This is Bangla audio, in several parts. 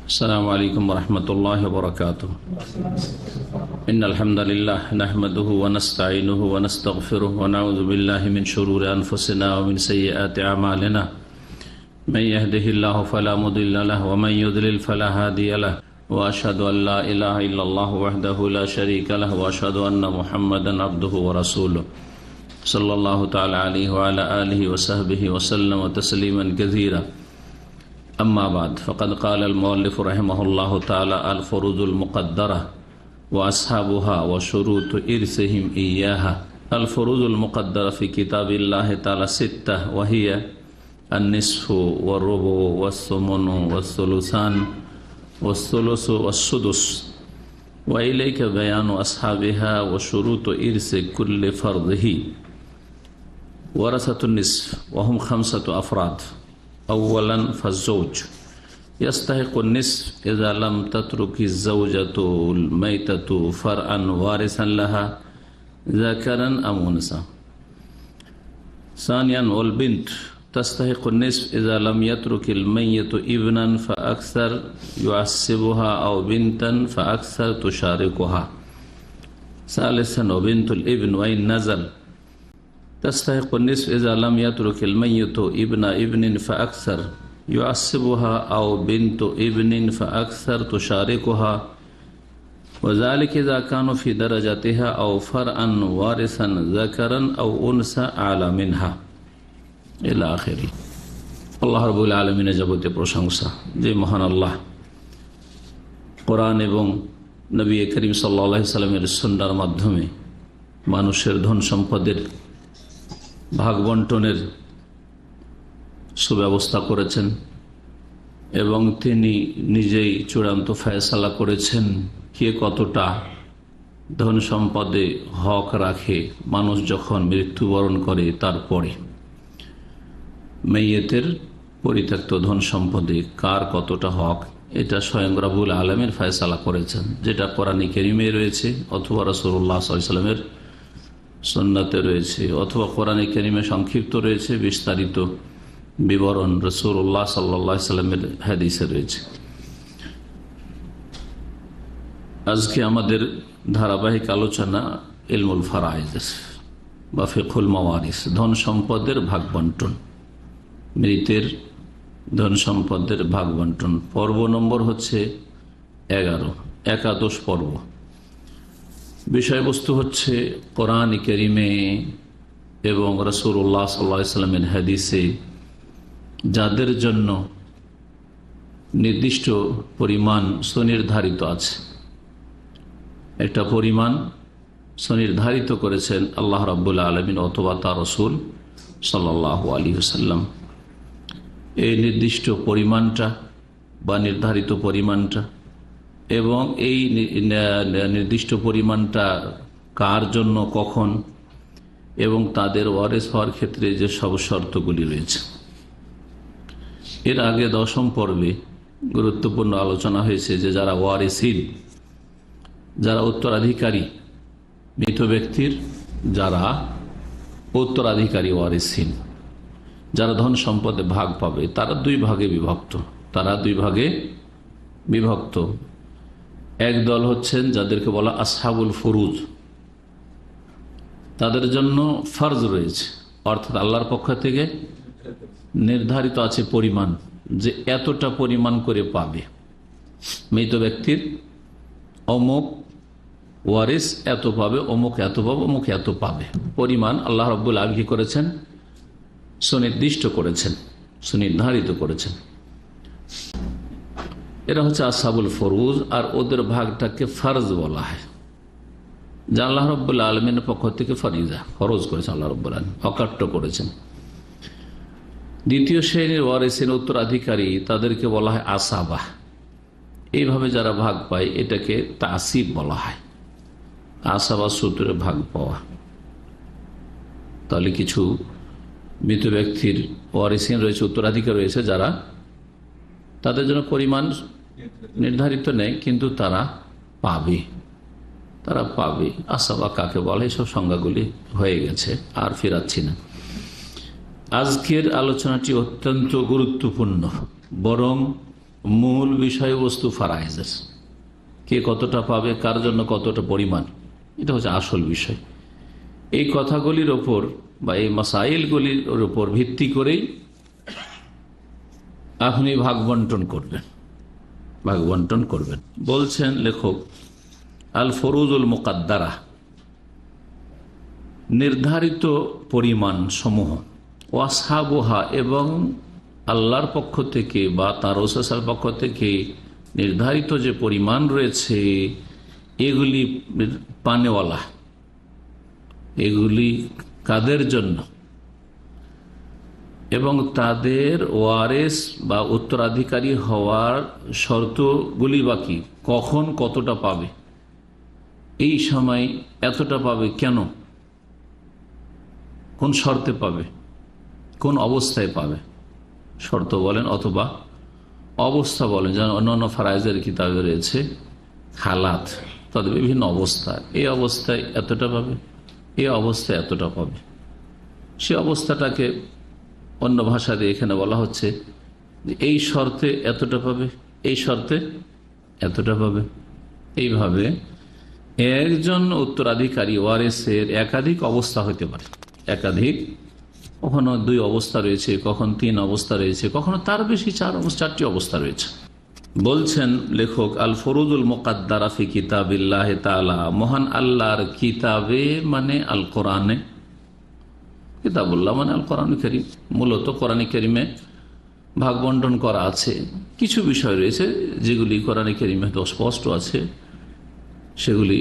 السلام عليكم ورحمة الله وبركاته. إن الحمد لله نحمده ونستعينه ونستغفره ونعوذ بالله من شرور أنفسنا ومن سيئات أعمالنا. من يهده الله فلا مضل له ومن يضلل فلا هادي له وأشهد أن لا إله إلا الله وحده لا شريك له وأشهد أن محمدا عبده ورسوله صلى الله تعالى عليه وعلى آله وصحبه وسلم تسليما كثيرا. أما بعد فقد قال المؤلف رحمه الله تعالى: الفروض المقدرة وأصحابها وشروط إرثهم إياها. الفروض المقدرة في كتاب الله تعالى 6 وهي النصف والربع والثمن والثلثان والثلث والسدس، وإليك بيان أصحابها وشروط إرث كل فرضه. ورثة النصف وهم 5 أفراد. أولا فالزوج يستحق النصف إذا لم تترك الزوجة الميتة فرعا وارثا لها ذكرا أم أنثى. ثانيا والبنت تستحق النصف إذا لم يترك الميت ابنا فأكثر يعصبها أو بنتا فأكثر تشاركها. ثالثا وبنت الابن وإن نزل تستحق النصف إذا لم يترك الميت ابن فأكثر يعصبها أو بنت ابن فأكثر تشاركها، وذلك إذا كانوا في درجتها أو فرعا وارثا ذكرا أو أنثى أعلى منها إلى آخره. আল্লাহ রাব্বুল আলামিনের যাবতীয় প্রশংসা, যে মহান আল্লাহ কোরআন এবং নবী করিম সাল্লাল্লাহু আলাইহি সাল্লামের সুন্নাহর মাধ্যমে মানুষের ধন সম্পদের ভাগ বন্টনের সুব্যবস্থা করেছেন এবং তিনি নিজেই চূড়ান্ত ফয়সালা করেছেন কে কতটা ধন সম্পদে হক রাখে মানুষ যখন মৃত্যুবরণ করে। তারপরে মেয়েতের পরিত্যক্ত ধন সম্পদে কার কতটা হক, এটা স্বয়ং রব্বুল আলামিন ফয়সালা করেছেন, যেটা কোরআনে কারীমে রয়েছে অথবা রাসূলুল্লাহ সাল্লাল্লাহু আলাইহি ওয়াসাল্লামের সুন্নাতে রয়েছে অথবা কোরআনে কারীমে সংক্ষিপ্ত রয়েছে, বিস্তারিত বিবরণ রাসূলুল্লাহ সাল্লাল্লাহু আলাইহি ওয়াসাল্লামের হাদিসে রয়েছে। আজকে আমাদের ধারাবাহিক আলোচনা ইলমুল ফারাইজ বা ফিকহুল মাওয়ারিস, ধন সম্পদের ভাগ বন্টন, মৃতের ধন সম্পদের ভাগ বন্টন। পর্ব নম্বর হচ্ছে 11, একাদশ পর্ব। বিষয়বস্তু হচ্ছে কোরআন কারীমে এবং রাসূলুল্লাহ সাল্লাল্লাহু আলাইহি ওয়াসাল্লামের হাদিসে যাদের জন্য নির্দিষ্ট পরিমাণ সুনির্ধারিত আছে, একটা পরিমাণ সুনির্ধারিত করেছেন আল্লাহ রাব্বুল আলামিন অথবা তার রাসূল সাল্লাল্লাহু আলাইহি ওয়াসাল্লাম। এই নির্দিষ্ট পরিমাণটা বা নির্ধারিত পরিমাণটা এবং এই নির্দিষ্ট পরিমাণটা কার জন্য, কখন এবং তাদের ওয়ারিস হওয়ার ক্ষেত্রে যে সব শর্তগুলি রয়েছে। এর আগে 10ম পর্বে গুরুত্বপূর্ণ আলোচনা হয়েছে যে যারা ওয়ারিসিন, যারা উত্তরাধিকারী, মৃত ব্যক্তির যারা উত্তরাধিকারী ওয়ারিসিন, যারা ধন সম্পদে ভাগ পাবে, তারা 2 ভাগে বিভক্ত। এক দল হচ্ছেন যাদেরকে বলা আসহাবুল ফুরুজ, তাদের জন্য ফরজ রয়েছে, অর্থাৎ আল্লাহর পক্ষ থেকে নির্ধারিত আছে পরিমাণ, যে এতটা পরিমাণ করে পাবে মৃত ব্যক্তির অমুক ওয়ারিস এত পাবে, অমুক এত পাবে, অমুক এত পাবে। পরিমাণ আল্লাহ রাব্বুল আলামিন কি করেছেন? সুনির্দিষ্ট করেছেন, সুনির্ধারিত করেছেন। এরা হচ্ছে আসহাবুল ফরুজ, আর ওদের ভাগটাকে ফরজ বলা হয়, যা আল্লাহ রাব্বুল আলামিনের পক্ষ থেকে ফরজ করেছেন, আল্লাহ রাব্বুল আলামিন অকাট্য করেছেন। দ্বিতীয় শ্রেণীর ওয়ারিসিন, উত্তরাধিকারী, তাদেরকে বলা হয় আসাবা। এইভাবে যারা ভাগ পায় এটাকে তাসিব বলা হয়, আসাবা সূত্রে ভাগ পাওয়া। তাহলে কিছু মৃত ব্যক্তির ওয়ারিসিন রয়েছে, উত্তরাধিকার রয়েছে, যারা তাদের জন্য পরিমাণ নির্ধারিত নেই, কিন্তু তারা পাবে। আসাবা কাকে বলে, এইসব সংজ্ঞাগুলি হয়ে গেছে, আর ফেরাচ্ছি না। আজকের আলোচনাটি অত্যন্ত গুরুত্বপূর্ণ, বরং মূল বিষয়বস্তু ফারায়েজের, কে কতটা পাবে, কার জন্য কতটা পরিমাণ, এটা হচ্ছে আসল বিষয়। এই কথাগুলির ওপর বা এই মাসাইলগুলির ওপর ভিত্তি করেই আপনি ভাগ বন্টন করবেন। বলছেন লেখক, আল ফরুজুল মুকাদ্দারা, নির্ধারিত পরিমাণ সমূহ, ওয়াসহাবুহা, এবং আল্লাহর পক্ষ থেকে বা তার রাসূলের পক্ষ থেকে নির্ধারিত যে পরিমাণ রয়েছে, এগুলি পানেওয়ালা, এগুলি কাদের জন্য, এবং তাদের ওয়ারেস বা উত্তরাধিকারী হওয়ার শর্তগুলি বাকি, কখন কতটা পাবে, এই সময় এতটা পাবে, কেন, কোন শর্তে পাবে, কোন অবস্থায় পাবে, শর্ত বলেন অথবা অবস্থা বলেন, যেমন অন্যান্য ফারায়েজের কিতাবে রয়েছে হালাত, তাদের বিভিন্ন অবস্থা, এই অবস্থায় এতটা পাবে, এই অবস্থায় এতটা পাবে। সে অবস্থাটাকে অন্য ভাষা দিয়ে এখানে বলা হচ্ছে যে এই শর্তে এতটা পাবে, এই শর্তে এতটা পাবে। এইভাবে একজন উত্তরাধিকারী ওয়ারেসের একাধিক অবস্থা হতে পারে, একাধিক, কখনো 2 অবস্থা রয়েছে, কখন 3 অবস্থা রয়েছে, কখনো তার বেশি 4টি অবস্থা রয়েছে। বলছেন লেখক, আল ফরুজুল মুকাদ্দারা ফি কিতাবিল্লাহি তাআলা, মহান আল্লাহর কিতাবে মানে আল কোরআনে, কিতাবুল্লাহ মানে আল কোরআন কারীম, মূলত কোরআন কারীমে ভাগ বন্টন করা আছে। কিছু বিষয় রয়েছে যেগুলি কোরআন কারীমে তো স্পষ্ট আছে, সেগুলি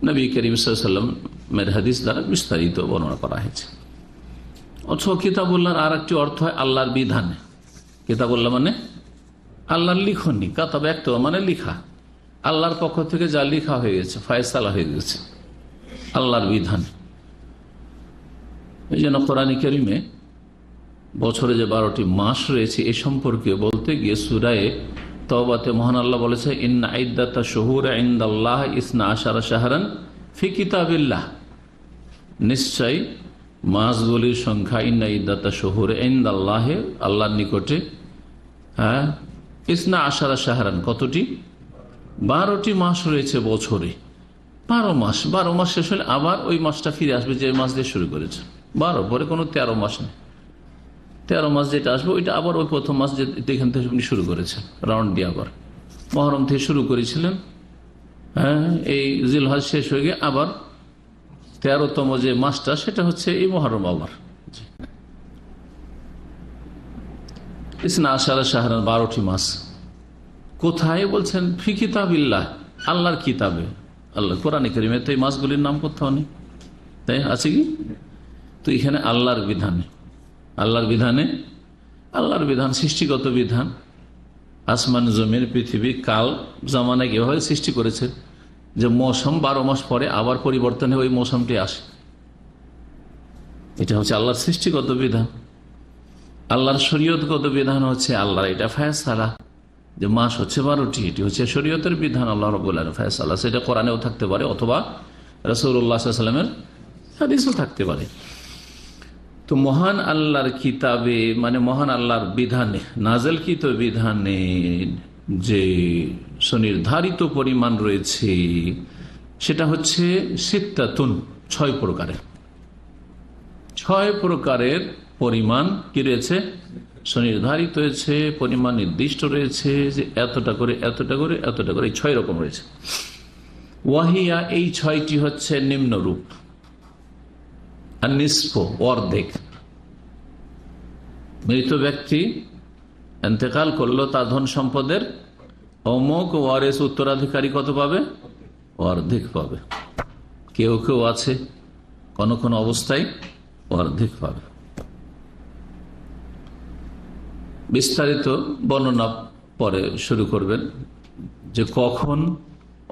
নবী করিম সাল্লাল্লাহু আলাইহি ওয়াসাল্লামের হাদিস দ্বারা বিস্তারিত বর্ণনা করা হয়েছে। অথবা কিতাবুল্লাহর আর একটি অর্থ হয় আল্লাহর বিধান। কিতাবুল্লাহ মানে আল্লাহর লিখনি, কাতাব একটা মানে লিখা, আল্লাহর পক্ষ থেকে যা লিখা হয়ে গেছে, ফায়সালা হয়ে গেছে, আল্লাহর বিধান। এই জন্য কোরআন কারীমে বছরে যে 12টি মাস রয়েছে এ সম্পর্কে বলতে গিয়ে সূরায়ে তাওবাতে মহান আল্লাহ বলেছে, ইন্না ইদ্দাতা শুহুরি ইনদাল্লাহ 12 শাহরান ফি কিতাবিল্লাহ, নিশ্চয় মাসগুলির সংখ্যা, ইন্না ইদ্দাতা শুহুরি ইনদাল্লাহ, আল্লাহর নিকটে 12 শাহরান, কতটি, 12টি মাস রয়েছে বছরে, 12 মাস শেষ হলে আবার ওই মাসটা ফিরে আসবে যে মাস দিয়ে শুরু করেছে। 12 পরে কোনো 13 মাস নেই, 13 মাস যেটা আসবে ওইটা আবার ওই প্রথম মাস যেখান থেকে আপনি শুরু করেছেন, রাউন্ড দিয়ে আবার মহরম থেকে শুরু করেছিলেন, এই জিলহজ শেষ হয়ে গিয়ে আবার 13তম যে মাসটা সেটা হচ্ছে এই মহরম। আবার 12 শাহরান, 12টি মাস। কোথায় বলছেন? ফি কিতাবিল্লাহ, আল্লাহর কিতাবে, আল্লাহ কোরআনে কারীমে তো এই মাসগুলির নাম কোথাও নেই, তাই আছে কি? তো এখানে আল্লাহর বিধানে, আল্লাহর বিধান সৃষ্টিগত বিধান, আসমান জমির পৃথিবী কাল জামানায় কিভাবে সৃষ্টি করেছে, যে মৌসুম 12 মাস পরে আবার পরিবর্তনে ওই মৌসুমটি আসে, এটা হচ্ছে আল্লাহর সৃষ্টিগত বিধান। আল্লাহর শরীয়তগত বিধান হচ্ছে আল্লাহর এটা ফায়সালা, যে মাস হচ্ছে 12টি, এটি হচ্ছে শরীয়তের বিধান, আল্লাহ রাব্বুল আলামিনের ফায়সালা। সেটা কোরআনেও থাকতে পারে অথবা রাসূলুল্লাহ সাল্লাল্লাহু আলাইহি ওয়াসাল্লামের হাদিসও থাকতে পারে। তো মহান আল্লাহর কিতাবে মানে মহান আল্লাহর বিধানে, নাযিলকৃত বিধানে যে সুনির্ধারিত পরিমাণ রয়েছে সেটা হচ্ছে সিত্তাতুন, 6 প্রকারের। 6 প্রকারের পরিমাণ কি রয়েছে? সুনির্ধারিত হয়েছে, পরিমাণ নির্দিষ্ট রয়েছে, যে এতটা করে এতটা করে এতটা করে, এই 6 রকম রয়েছে। ওয়াহিয়া, এই 6টি হচ্ছে নিম্নরূপ। আর নিসফ, অর্ধেক। মৃত ব্যক্তি ইন্তেকাল করলো, তার ধন সম্পদের অমুক ওয়ারিস উত্তরাধিকারী কত পাবে? অর্ধেক পাবে। কেউ কেউ আছে কোন কোন অবস্থায় অর্ধেক পাবে। বিস্তারিত বর্ণনা পরে শুরু করবেন, যে কখন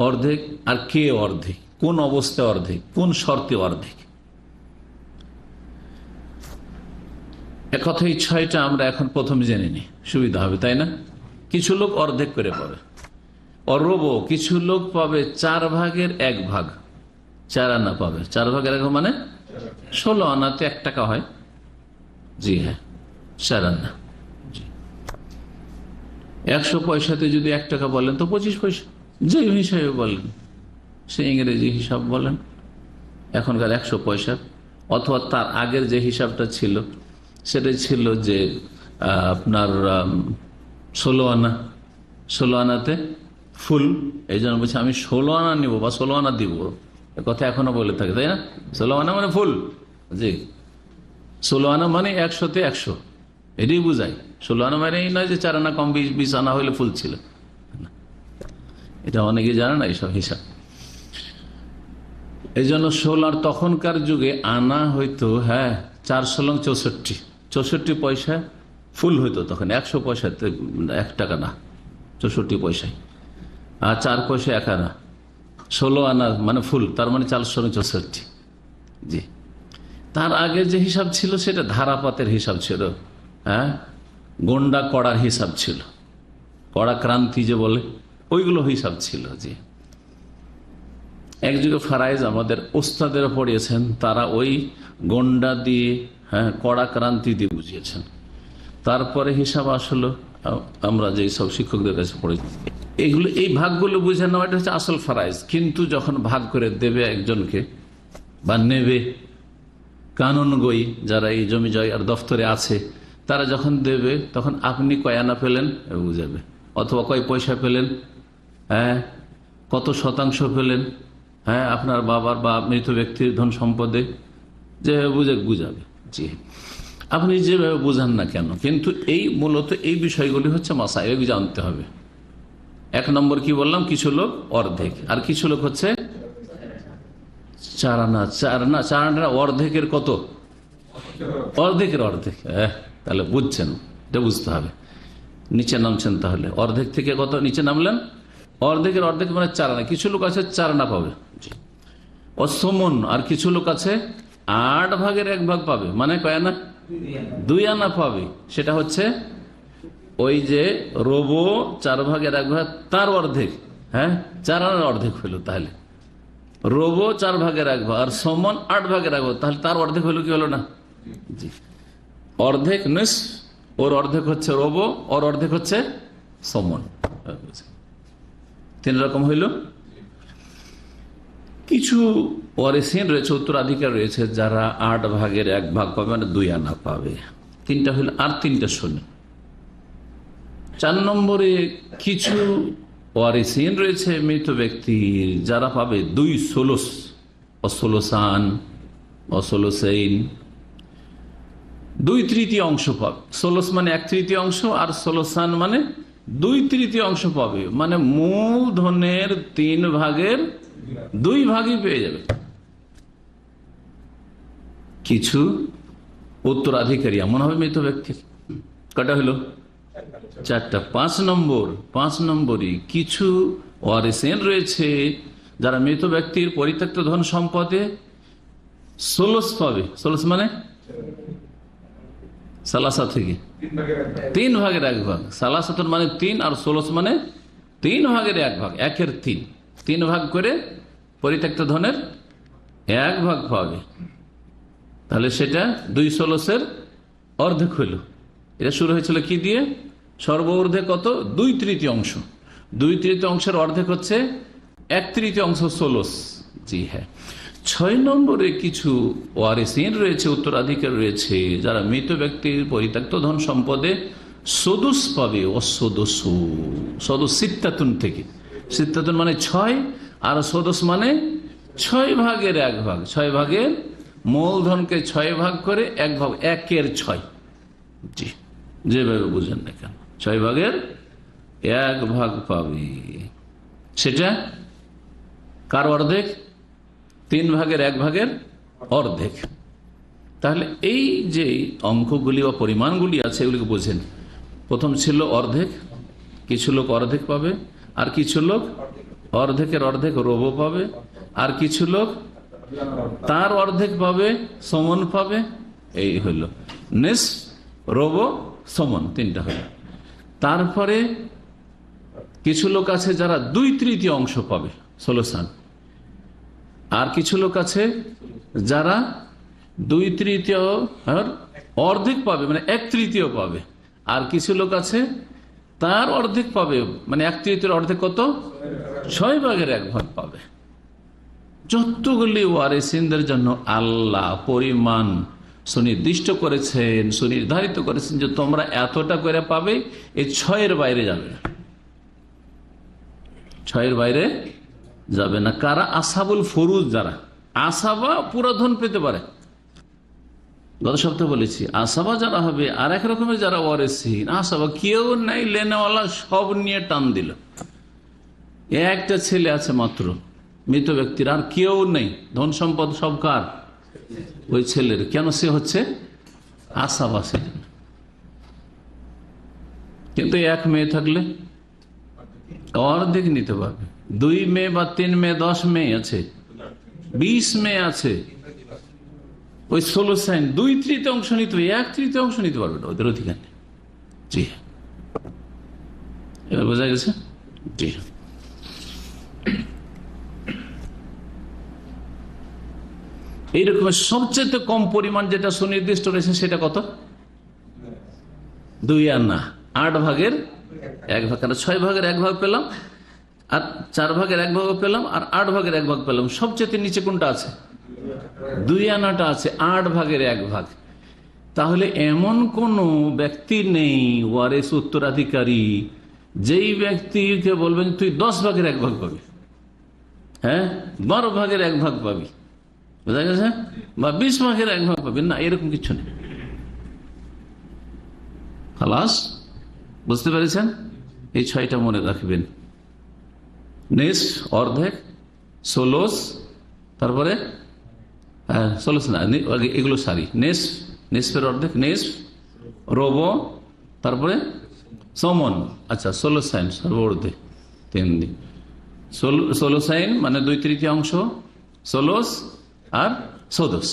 অর্ধেক আর কে অর্ধেক, কোন অবস্থায় অর্ধেক, কোন শর্তে অর্ধেক। একথাই 6টা আমরা এখন প্রথমে জেনে নিই, সুবিধা হবে, তাই না? কিছু লোক অর্ধেক করে পাবে, অরব কিছু লোক পাবে 4 ভাগের 1 ভাগ, 4 আনা পাবে। 4 ভাগের 1 মানে 16 আনাতে 1 টাকা হয়। জি হ্যাঁ, 4 আনা। 100 পয়সাতে যদি 1 টাকা বলেন তো 25 পয়সা, যে হিসাবে বলেন সে ইংরেজি হিসাব বলেন এখনকার 100 পয়সার, অথবা তার আগের যে হিসাবটা ছিল সেটা ছিল যে আপনার 16 আনা, 16 আনাতে ফুল, এই জন্য বলছি আমি 16 আনা নিব বা 16 আনা দিব, কথা এখনো বলে থাকে, তাই না? 16 আনা মানে ফুল, জি 16 আনা মানে 100-তে 100, এটাই বুঝায়। 16 আনা মানে এই নয় যে 4 আনা কম 20 আনা হইলে ফুল ছিল, এটা অনেকে জানে না এইসব হিসাব। এই জন্য 16 তখনকার যুগে আনা হইতো 4 64, 64 পয়সা ফুল হইতো তখন, 100 পয়সাতে 1 টাকা না, 64 পয়সায়, আর 4 পয়সা 1 আনা, 16 আনা মানে ফুল, তার মানে 464। জি, তার আগে যে হিসাব ছিল সেটা ধারাপাতের হিসাব ছিল, গন্ডা কড়ার হিসাব ছিল, কড়া ক্রান্তি যে বলে ওইগুলো হিসাব ছিল। জি, এক যুগে ফারাইজ আমাদের ওস্তাদেরা পড়িয়েছেন, তারা ওই গন্ডা দিয়ে কড়া ক্রান্তি দিয়ে বুঝিয়েছেন। তারপরে হিসাব আসলো আমরা যে সব শিক্ষকদের কাছে পড়েছি, এগুলো এই ভাগগুলো বুঝে নেওয়া এটা হচ্ছে আসল ফারাইজ। কিন্তু যখন ভাগ করে দেবে একজনকে বা নেবে, কানুন গই যারা এই জমি জয় আর দফতরে আছে তারা যখন দেবে তখন আপনি কয় আনা পেলেন বুঝাবে, অথবা কয় পয়সা পেলেন, কত শতাংশ পেলেন, আপনার বাবার বা মৃত ব্যক্তির ধন সম্পদে যেভাবে বুঝাবে। জি, আপনি যেভাবে বুঝান না কেন, কিন্তু এই মূলত এই বিষয়গুলি হচ্ছে মাসাইল, জানতে হবে। 1 নম্বর কি বললাম, কিছু লোক অর্ধেক, আর কিছু লোক হচ্ছে 4 আনা। 4 আনা অর্ধেকের কত? অর্ধেকের অর্ধেক। তাহলে বুঝছেন, এটা বুঝতে হবে। নিচে নামছেন, তাহলে অর্ধেক থেকে কত নিচে নামলেন? অর্ধেকের অর্ধেক মানে 4 আনা। কিছু লোক আছে 4 আনা পাবে, অসমন, আর কিছু লোক আছে 8 ভাগের 1 ভাগ পাবে, মানে কয় আনা? 2 আনা পাবে। সেটা হচ্ছে ওই যে রোবো 4 ভাগের 1 ভাগ, তার অর্ধেক, 4 আনার অর্ধেক হইল, তাহলে রোবো 4 ভাগের 1 ভাগ আর সমন 8 ভাগের 1 ভাগ, তাহলে তার অর্ধেক হইল কি হলো না? জি, অর্ধেক নিস, ওর অর্ধেক হচ্ছে রোবো, ওর অর্ধেক হচ্ছে সমন, 3 রকম হইল। কিছু ওয়ারিসিন রয়েছে, উত্তরাধিকার রয়েছে, যারা 8 ভাগের 1 ভাগ পাবে, মানে 2 আনা পাবে। 3টা হইল, আর 3টা শুনে। 4 নম্বরে কিছু ওয়ারিসিন রয়েছে মৃত ব্যক্তির, যারা পাবে 2 ষোলশ, অষোলসান, অষোলসাইন, 2/3 অংশ পাবে। ষোলশ মানে 1/3 অংশ, আর ষোলসান মানে 2/3 অংশ পাবে, মানে মূল ধনের 3 ভাগের 2 ভাগই পেয়ে যাবে। কিছু উত্তরাধিকারী এমন হবে মৃত ব্যক্তির, কটা হলো? 4টা। 5 নম্বরই কিছু ওয়ারিসিন রয়েছে যারা মৃত ব্যক্তির পরিত্যক্ত ধন সম্পদে ষোলশ পাবে। ষোলশ মানে সালাসা থেকে 3 ভাগের 1 ভাগ। সালাসাতুন মানে 3, আর ষোলশ মানে 3 ভাগের 1 ভাগ, 1/3, 3 ভাগ করে পরিত্যক্ত ধনের 1 ভাগ পাবে। তাহলে সেটা 2 ষোলশের অর্ধেক হইল। এটা শুরু হয়েছিল কি দিয়ে? সর্বর্ধে কত? 2/3 অংশ। 2/3 অংশের অর্ধেক হচ্ছে 1/3 অংশ ষোলশ। জি হ্যাঁ। 6 নম্বরে কিছু ওয়ারিসিন রয়েছে, উত্তরাধিকার রয়েছে, যারা মৃত ব্যক্তির পরিত্যক্ত ধন সম্পদে সদুস পাবে। অসদস, সদস সিত্তাতুন থেকে, সিত্তাতুন মানে 6, আর সদস মানে 6 ভাগের 1 ভাগ। 6 ভাগের মূলধনকে 6 ভাগ করে 1 ভাগ, 1/6। জি, যেভাবে বুঝেন না কেন, 6 ভাগের 1 ভাগ পাবে। সেটা কার অর্ধেক? 3 ভাগের 1 ভাগের অর্ধেক। তাহলে এই যে অঙ্কগুলি বা পরিমাণগুলি আছে এগুলিকে বোঝেন। প্রথম ছিল অর্ধেক, কিছু লোক অর্ধেক পাবে, আর কিছু লোক অর্ধেকের অর্ধেক রোবো পাবে, আর কিছু লোক তার অর্ধেক পাবে, সমন পাবে। এই হইল নিস, রোবো, সমন, 3টা হইল। তারপরে কিছু লোক আছে যারা 2/3 অংশ পাবে, ষোলসান। আর কিছু লোক আছে যারা 2/3 অর্ধেক পাবে, মানে 1/3 পাবে। আর কিছু লোক আছে তার অর্ধেক পাবে, মানে 1/3 অর্ধেক কত, 6/1 পাবে। যতগুলি ওয়ারিসিনদের জন্য আল্লাহ পরিমাণ সুনির্দিষ্ট করেছেন, সুনির্ধারিত করেছেন যে তোমরা এতটা করে পাবে, এই 6-এর বাইরে যাবে না, 6-এর বাইরে যাবে না। কারা? আসাবুল ফুরুজ, যারা আসাবা পুরো ধন পেতে পারে। গত সপ্তাহে বলেছি আসাবা যারা হবে, আর এক রকমের যারা ওয়ারিসিন। আসাবা কেউ নাই, লেনেওয়ালা সব নিয়ে টান দিল। একটা ছেলে আছে মাত্র মৃত ব্যক্তির, আর কেউ নেই, ধন সম্পদ সব কার? ওই ছেলের। কেন? সে হচ্ছে আসাবা। কিন্তু এক মেয়ে থাকলে অর্ধেক নিতে পারবে। 2 মেয়ে বা 3 মেয়ে, 10 মেয়ে আছে, 20 মেয়ে আছে, ওই 16 2/3 নিতে হবে, 1/3 নিতে পারবে না, ওদের অধিকার নেই। জি, এবার বোঝা গেছে? জি। এইরকম সবচেয়ে কম পরিমাণ যেটা সুনির্দিষ্ট রয়েছে সেটা কত? 2 আনা, 8/1 কেন 6/1 পেলাম, আর 4/1 পেলাম, আর 8/1 পেলাম। সবচেয়ে নিচে কোনটা আছে? 2 আনাটা আছে, 8/1। তাহলে এমন কোন ব্যক্তি নেই ওয়ারিস উত্তরাধিকারী যেই ব্যক্তিকে বলবেন তুই 10/1 পাবি, হ্যাঁ 12/1 পাবি, বোঝা গেছে, বা 20/1 পাবি না, এরকম কিছু নেই। খালাস, বুঝতে পেরেছেন? এই 6টা মনে রাখবেন। নিস, অর্ধেক, 16, তারপরে 16 না, এগুলো সারি। নিসফের অর্ধেক, নিস, রবো, তারপরে সমন। আচ্ছা, 16 সর্বর্ধে 3 দিন, 16 মানে 2/3, 16 আর 14।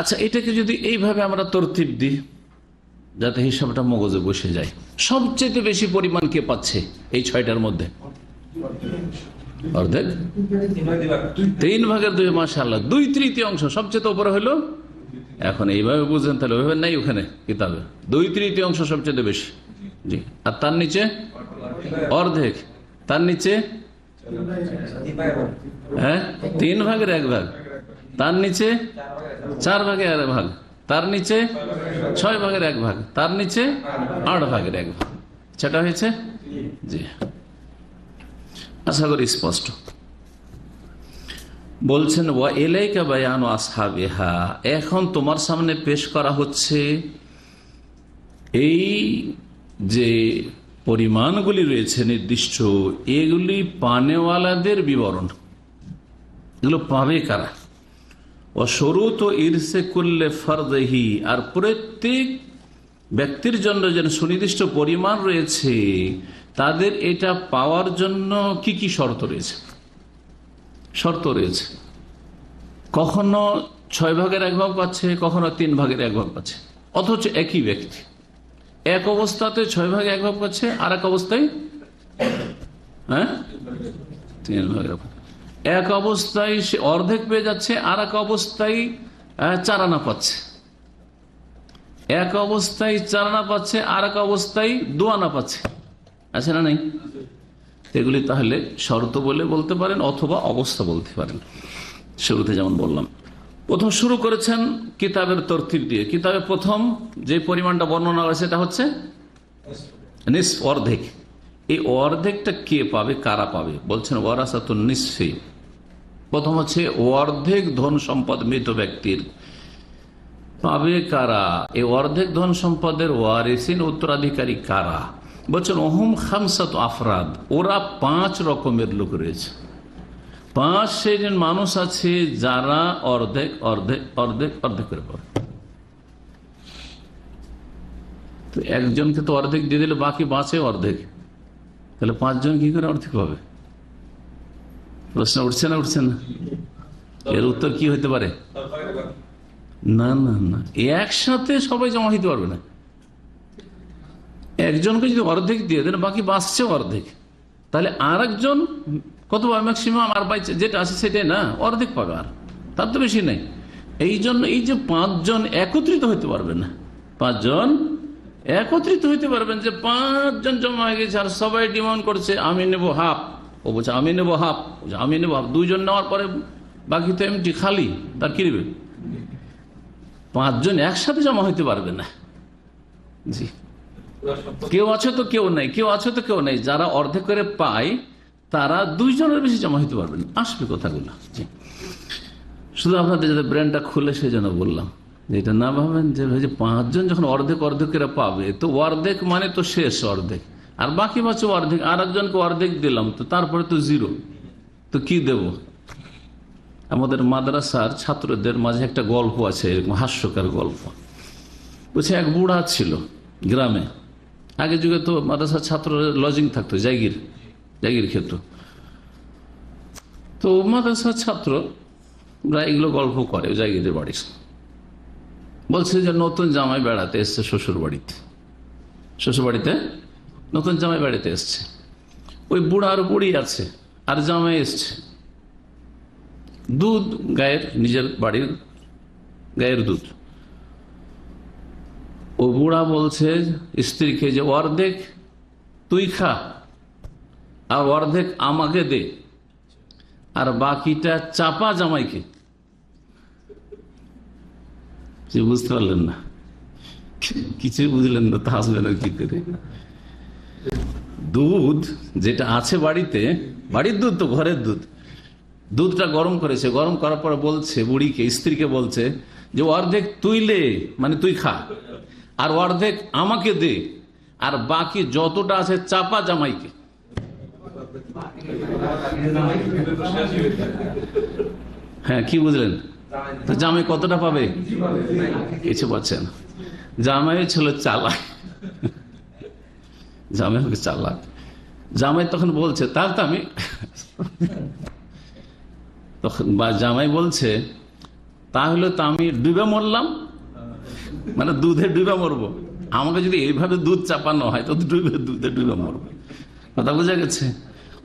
আচ্ছা, এটাকে যদি এইভাবে আমরা তরতিব দিই যাতে হিসাবটা মগজে বসে যায়, সবচেয়ে বেশি পরিমাণ কে পাচ্ছে এই 6টার মধ্যে? অর্ধেক, 3/2, মাশাআল্লাহ, 2/3 সবচেয়ে উপরে হলো। এখন এইভাবে বুঝেন, তাহলে ওইভাবে নাই ওখানে কিতাবে, 2/3 সবচেয়ে বেশি। জি, আর তার নিচে অর্ধেক, তার নিচে 3/1, তার নিচে 4/1, তার নিচে 6/1, তার নিচে 8/1। সেটা হয়েছে। জি, আশা করি স্পষ্ট। বলছেন ওয়া ইলাইকা বায়ানু আসহাবিহা, এখন তোমার সামনে পেশ করা হচ্ছে এই যে পরিমাণগুলি রয়েছে নির্দিষ্ট, এগুলি পানেওয়ালাদের বিবরণ। এগুলো পাবে কারা? ও শরুত ইরসে কুল্লে ফরদেহি, আর প্রত্যেক ব্যক্তির জন্য যেন সুনির্দিষ্ট পরিমাণ রয়েছে, তাদের এটা পাওয়ার জন্য কি কি শর্ত রয়েছে? শর্ত রয়েছে। কখনো 6/1 পাচ্ছে, কখনো 3/1 পাচ্ছে, অথচ একই ব্যক্তি এক অবস্থাতে 6/1 পাচ্ছে, আর এক অবস্থায় 3/1। এক অবস্থায় সে অর্ধেক পেয়ে যাচ্ছে, আর এক অবস্থায় 4 আনা পাচ্ছে। এক অবস্থায় 4 আনা পাচ্ছে, আর এক অবস্থায় 2 আনা পাচ্ছে। আছে না নাই? এগুলি তাহলে শর্ত বলে বলতে পারেন, অথবা অবস্থা বলতে পারেন। শুরুতে যেমন বললাম, প্রথম শুরু করেছেন কিতাবের তরতিব দিয়ে। কিতাবে প্রথম যে পরিমাণটা বর্ণনা করেছে সেটা হচ্ছে নিসফ, অর্ধেক। এই অর্ধেকটা কে পাবে, কারা পাবে? বলছেন ওয়ারাসাতুন নিসফি, প্রথম হচ্ছে অর্ধেক ধন সম্পদ মৃত ব্যক্তির পাবে কারা? এই অর্ধেক ধন সম্পদের ওয়ারিসিন, উত্তরাধিকারী কারা? বলছেন ওহুম খামসাত আফরাদ, ওরা 5 রকমের লোক রয়েছে। 5 শ্রেণীর মানুষ আছে যারা অর্ধেক অর্ধেক অর্ধেক অর্ধেক করে পাবে। তো একজনকে তো অর্ধেক দিয়ে দিলে বাকি বাঁচে অর্ধেক, তাহলে 5 জন কি করে অর্ধেক পাবে? প্রশ্ন উঠছে না? উঠছে না? এর উত্তর কি হতে পারে? না না না, একসাথে সবাই জমা হইতে পারবে না। একজনকে যদি অর্ধেক দিয়ে দেন, বাকি বাঁচছে অর্ধেক, তাহলে আর একজন কত পাবে? ম্যাক্সিমাম আর যেটা আছে সেটাই না, অর্ধেক পাবে, আর তার তো বেশি নেই। এই জন্য এই যে 5 জন একত্রিত হতে পারবে না, 5 জন একত্রিত হইতে পারবেন যে 5 জন জমা হয়ে গেছে আর সবাই ডিমান্ড করছে আমি নেবো হাফ, ও বলছে আমি নেবো হাফ, আমি নেবো হাফ, 2 জন নেওয়ার পরে বাকি তো এমটি খালি, তার কি নেবে? 5 জন একসাথে জমা হইতে পারবে না। জি, কেউ আছে তো কেউ নাই, কেউ আছে তো কেউ নাই। যারা অর্ধেক করে পায় তারা 2 জনের বেশি জমা হইতে পারবে না। আসবে কথাগুলো। জি, শুধু আপনাদের যাতে ব্রেনটা খুলে সেই জন্য বললাম, এটা না ভাবেন যে 5 জন যখন অর্ধেক অর্ধেক করে পাবে, তো অর্ধেক মানে তো শেষ অর্ধেক, আর বাকি বাচ্চা অর্ধেক, আর একজনকে অর্ধেক দিলাম, তো তারপরে তো 0, তো কি দেব? আমাদের মাদ্রাসার ছাত্রদের মাঝে একটা গল্প আছে, এরকম হাস্যকর গল্প। বলছে এক বুড়া ছিল গ্রামে, আগে যুগে তো মাদ্রাসার ছাত্র লজিং থাকতো, জাগির খেত। তো মাদ্রাসার ছাত্র এগুলো গল্প করে জাগিরের বাড়ির। বলছে যে নতুন জামাই বেড়াতে এসছে শ্বশুর বাড়িতে নতুন জামাই বেড়াতে এসছে। ওই বুড়া আর বুড়ি আছে, আর জামাই এসছে। দুধ গায়ের, নিজের বাড়ির গায়ের দুধ। ও বুড়া বলছে স্ত্রীকে যে অর্ধেক তুই খা আর অর্ধেক আমাকে দে, আর বাকিটা চাপা জামাইকে। বুঝতে পারলেন না? কিছুই বুঝলেন না, তা আসবে না কি করে? দুধ যেটা আছে বাড়িতে, বাড়ির দুধ তো ঘরের দুধ, দুধটা গরম করেছে, গরম করার পর বলছে বুড়িকে, স্ত্রীকে বলছে যে অর্ধেক তুই লে, মানে তুই খা, আর অর্ধেক আমাকে দে, আর বাকি যতটা আছে চাপা জামাইকে। হ্যাঁ, কি বুঝলেন? তো জামাই কতটা পাবে? কিছু পাচ্ছে না। জামাই ছিল চালাক, জামাই হবে চালাক। জামাই তখন বলছে তাহলে তো আমি, তখন জামাই বলছে তাহলে তো আমি ডুবে মরলাম, মানে দুধে ডুবে মরবো। আমাকে যদি এইভাবে দুধ চাপানো হয় তো দুধে ডুবে মরবো। কথা বোঝা গেছে?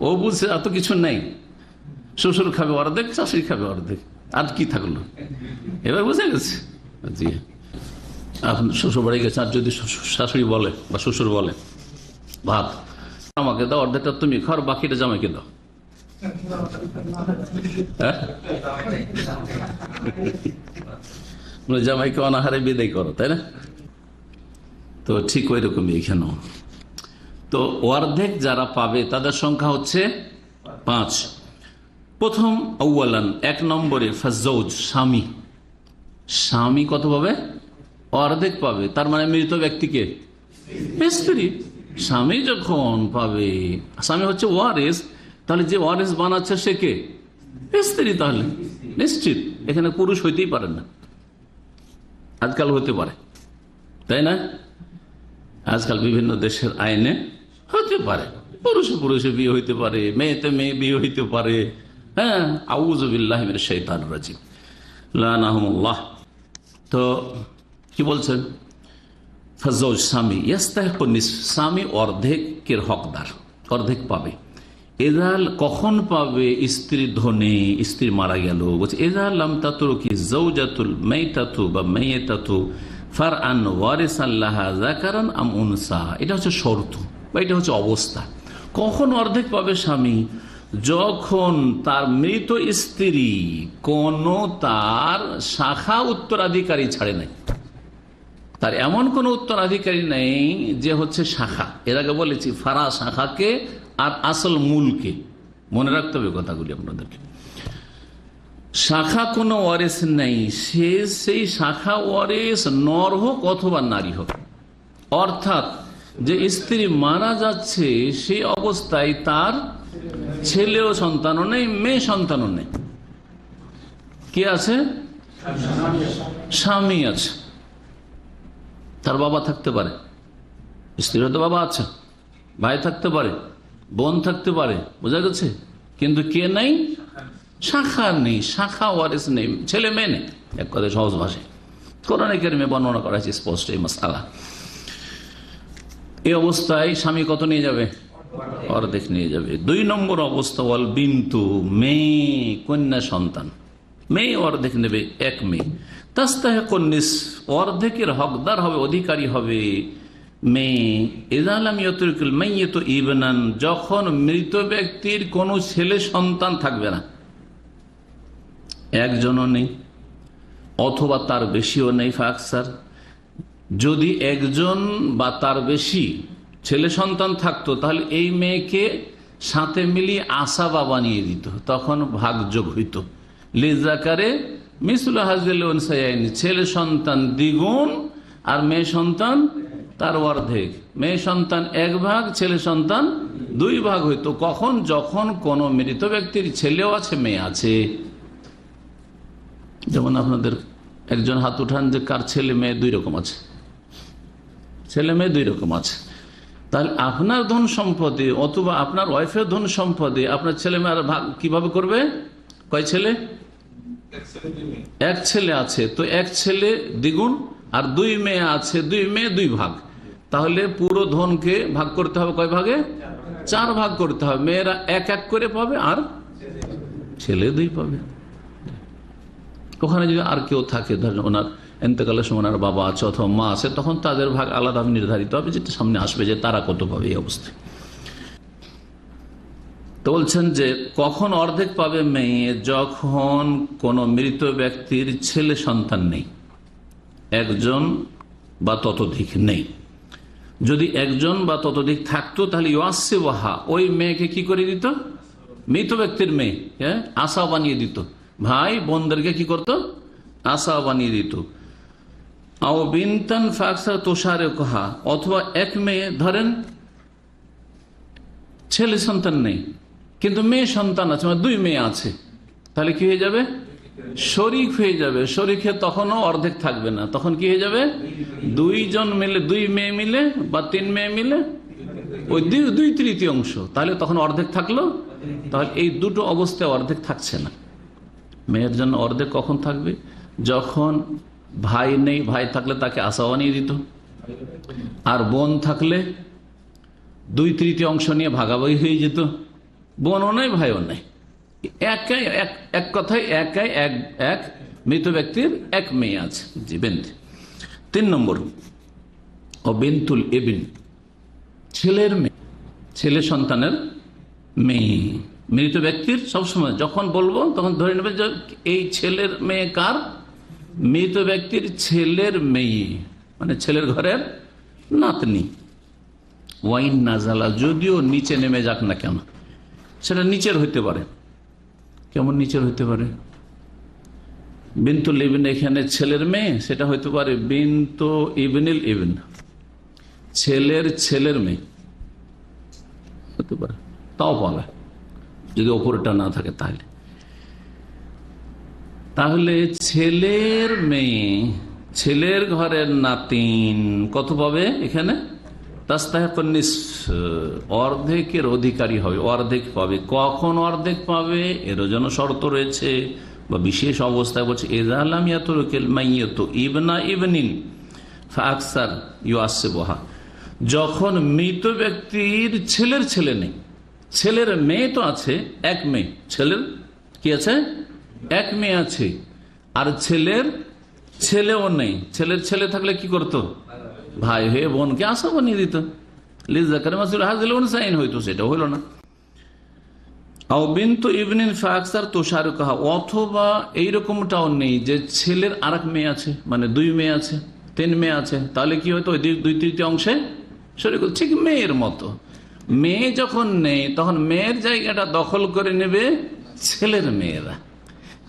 ও বুঝছে এত কিছু নেই, শ্বশুর খাবে অর্ধেক, শাশুড়ি খাবে অর্ধেক, আর কি থাকলো? এবার বুঝে গেছে। জি, এখন শ্বশুর বাড়ি গেছে, আর যদি শাশুড়ি বলে বা শ্বশুর বলে ভাত আমাকে দাও, অর্ধেকটা তুমি খাও, বাকিটা জামাইকে দাও, জামাইকে অনাহারে বিদায় করো, তাই না? তো ঠিক ওই রকমই এখানেও। তো অর্ধেক যারা পাবে তাদের সংখ্যা হচ্ছে 5। প্রথম আউয়ালান, 1 নম্বরে ফাজ্জাউজ, স্বামী কত পাবে? অর্ধেক পাবে। তার মানে মৃত ব্যক্তিকে স্ত্রী। স্বামী যখন পাবে, স্বামী হচ্ছে ওয়ারিস, তাহলে যে ওয়ারিস বানাচ্ছে সে কে? স্ত্রী। তাহলে নিশ্চিত এখানে পুরুষ হইতেই পারে না। আজকাল হতে পারে, তাই না? আজকাল বিভিন্ন দেশের আইনে হতে পারে, পুরুষে বিয়ে হইতে পারে, মেয়েতে মেয়ে বিয়ে হইতে পারে। হ্যাঁ, আউযু বিল্লাহি মিনাশ শাইতানির রাজিম, লানাহুমুল্লাহ। তো কি বলছেন? ফাজ্জাউজ, স্বামী, ইয়াস্তাহিকুন নিসফ, স্বামী অর্ধেকের হকদার, অর্ধেক পাবে। এজাল কখন পাবে? স্ত্রী ধনে, স্ত্রী মারা গেল। বলছে এজা লাম তাতরুকি যাওজাতুল মাইতাতু বা মাইয়াতাতু ফারআন ওয়ারিসান লাহা যাকারান আম উনসা। এটা হচ্ছে শর্ত বা এটা হচ্ছে অবস্থা। কখন অর্ধেক পাবে স্বামী? যখন তার মৃত স্ত্রী কোন তার শাখা উত্তরাধিকারী ছাড়ে নাই, তার এমন কোন উত্তরাধিকারী নেই যে হচ্ছে শাখা। এর আগে বলেছি ফারা শাখাকে আর আসল মূলকে, মনে রাখতে হবে কথাগুলি আপনাদেরকে। শাখা কোনো ওয়ারিস নেই, সেই শাখা ওয়ারিস নর হোক অথবা নারী হোক। অর্থাৎ যে স্ত্রী মারা যাচ্ছে সেই অবস্থায় তার ছেলেও সন্তানও নেই, মেয়ে সন্তানও নেই। কে আছে? স্বামী আছে। তার বাবা থাকতে পারে, স্ত্রীর হয়তো বাবা আছে, ভাই থাকতে পারে, বোন থাকতে পারে, বোঝা গেছে? কিন্তু কে নেই? শাখা নেই, শাখা ওয়ারিস নেই, ছেলে মেয়ে নেই। এক কথায় সহজ ভাষায় কোরআনে কারিমে বর্ণনা করা হয়েছে স্পষ্ট এই মাসআলা। এই অবস্থায় স্বামী কত নিয়ে যাবে? অর্ধেক নিয়ে যাবে। 2 নম্বর অবস্থা ওয়াল বিনতু, মেয়ে, কন্যা সন্তান, মেয়ে অর্ধেক নেবে, 1 মেয়ে। তাস্তাহিকুন নিসফ, অর্ধেকের হকদার হবে, অধিকারী হবে মেয়ে, ইজালাম ইয়াতরুকুল মাইয়িত ইবনান, যখন মৃত ব্যক্তির কোনো ছেলে সন্তান থাকবে না, একজনও নেই অথবা তার বেশিও নেই, ফাকসার, যদি একজন বা তার বেশি ছেলে সন্তান থাকতো তাহলে এই মেয়েকে সাথে মিলিয়ে আসাবা বানিয়ে দিত, তখন ভাগযোগ হইত। লিজাকারে মিসলু হাজিল উনসায়াইনি, ছেলে সন্তান দ্বিগুণ আর মেয়ে সন্তান তার অর্ধেক, মেয়ে সন্তান 1 ভাগ, ছেলে সন্তান 2 ভাগ হইতো। কখন? যখন কোন মৃত ব্যক্তির ছেলেও আছে মেয়ে আছে। যেমন আপনাদের একজন হাত উঠান যে কার ছেলে মেয়ে 2 রকম আছে, ছেলে মেয়ে 2 রকম আছে, তাহলে আপনার ধন সম্পদে অথবা আপনার ওয়াইফের ধন সম্পদে আপনার ছেলে মেয়ের ভাগ কিভাবে করবে? কয় ছেলে? 1 ছেলে আছে তো 1 ছেলে দ্বিগুণ, আর 2 মেয়ে আছে, 2 মেয়ে 2 ভাগ, তাহলে পুরো ধনকে ভাগ করতে হবে কয় ভাগে? 4 ভাগ করতে হবে। মেয়েরা 1 করে পাবে আর ছেলে 2 পাবে। ওখানে যদি আর কেউ থাকে, ধরেন ওনার এতেকালের সময় ওনার বাবা আছে অথবা মা আছে, তখন তাদের ভাগ আলাদা নির্ধারিত হবে, যেটা সামনে আসবে যে তারা কত পাবে এই অবস্থায়। তো বলছেন যে কখন অর্ধেক পাবে মেয়ে? যখন কোন মৃত ব্যক্তির ছেলে সন্তান নেই, একজন বা ততোধিক নেই। যদি একজন বা ততোধিক থাকতো তাহলে ইয়াসে ওয়াহা, ওই মেয়েকে কি করে দিত? মৃত ব্যক্তির মেয়ে আশা বানিয়ে দিত, ভাই বোনদেরকে কি করতো? আশা বানিয়ে দিত। আও বিনতান ফাকসার তোষারে কহা, অথবা 1 মেয়ে, ধরেন ছেলে সন্তান নেই কিন্তু মেয়ে সন্তান আছে, মানে 2 মেয়ে আছে, তাহলে কি হয়ে যাবে? শরিক হয়ে যাবে। শরিকে তখনও অর্ধেক থাকবে না, তখন কি হয়ে যাবে? 2 জন মিলে, 2 মেয়ে মিলে বা 3 মেয়ে মিলে ওই 2/3 তাহলে তখন অর্ধেক থাকলো। তাহলে এই দুটো অবস্থায় অর্ধেক থাকছে না। মেয়ের জন্য অর্ধেক কখন থাকবে? যখন ভাই নেই, ভাই থাকলে তাকে আশা বানিয়ে দিত, আর বোন থাকলে 2/3 নিয়ে ভাগাভাগি হয়ে যেত। বোনও নেই, ভাইও নেই, এক কথায় এক মৃত ব্যক্তির 1 মেয়ে আছে। জি, বেন্ট। 3 নম্বর, ও বিনতুল ইবিন, ছেলের মেয়ে, ছেলে সন্তানের মেয়ে। মৃত ব্যক্তির সবসময় যখন বলবো তখন ধরে নেবে যে এই ছেলের মেয়ে কার? মৃত ব্যক্তির ছেলের মেয়ে, মানে ছেলের ঘরের নাতনি। ওয়াইন নাজালা, যদিও নিচে নেমে যাক না কেন, সেটা নিচের হইতে পারে। কেমন নিচের হইতে পারে? বিনতুল ইবিন এখানে ছেলের মেয়ে, সেটা হইতে পারে বিনতু ইবনিল ইবিন, ছেলের ছেলের মেয়ে হতে পারে, তাও পাবে যদি ওপরটা না থাকে। তাহলে ছেলের মেয়ে, ছেলের ঘরের নাতিন কত পাবে? এখানে অর্ধেকের অধিকারী হবে, অর্ধেক পাবে। কখন অর্ধেক পাবে? এর জন্য শর্ত রয়েছে বা বিশেষ অবস্থায় বলছে, এজালাম ইয়াতরুকুল মাইয়িত ইবনা ইবনিন ফাকসার ইউআসিবুহা, যখন মৃত ব্যক্তির ছেলের ছেলে নেই, ছেলের মেয়ে তো আছে 1 মেয়ে, ছেলের কি আছে? 1 মেয়ে আছে, আর ছেলের ছেলেও নেই। ছেলের ছেলে থাকলে কি করতো? ভাই হয়ে বোনকে আশা বানিয়ে দিত, লিজাকারে মিসলু হাজিল উনসায়াইন হইতো, সেটা হইল না। আও বিনতু ইবনিন ফাকসার তোষারে কহা, অথবা এইরকমটাও নেই যে ছেলের আরেক মেয়ে আছে, মানে 2 মেয়ে আছে, 3 মেয়ে আছে, তাহলে কি হয়তো ওই 2/3 শরিক, ঠিক মেয়ের মতো। মেয়ে যখন নেই তখন মেয়ের জায়গাটা দখল করে নেবে ছেলের মেয়েরা।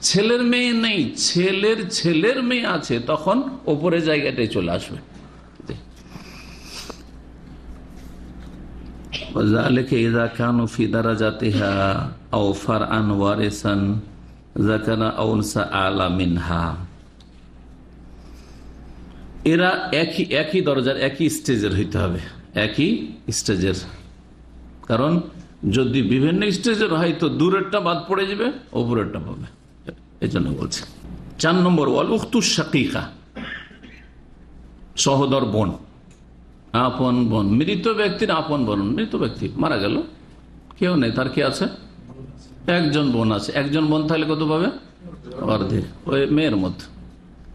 ছেলের মেয়ে নেই, ছেলের ছেলের মেয়ে আছে, তখন ওপরের জায়গাটাই চলে আসবে। এরা একই দরজার, একই স্টেজের হইতে হবে, একই স্টেজের। কারণ যদি বিভিন্ন স্টেজের হয় তো দূরেরটা বাদ পড়ে যাবে, ওপরেরটা পাবে, এই জন্য বলছে। 4 নম্বর, ওয়াল উখতু শাকিকা, সহোদর বোন, আপন বোন। মৃত ব্যক্তির আপন বোন, মৃত ব্যক্তি মারা গেল, কেউ নেই, তার কি আছে? 1 জন বোন আছে। 1 জন বোন থাকলে কত পাবে? অর্ধেক। ওই মেয়ের মতো,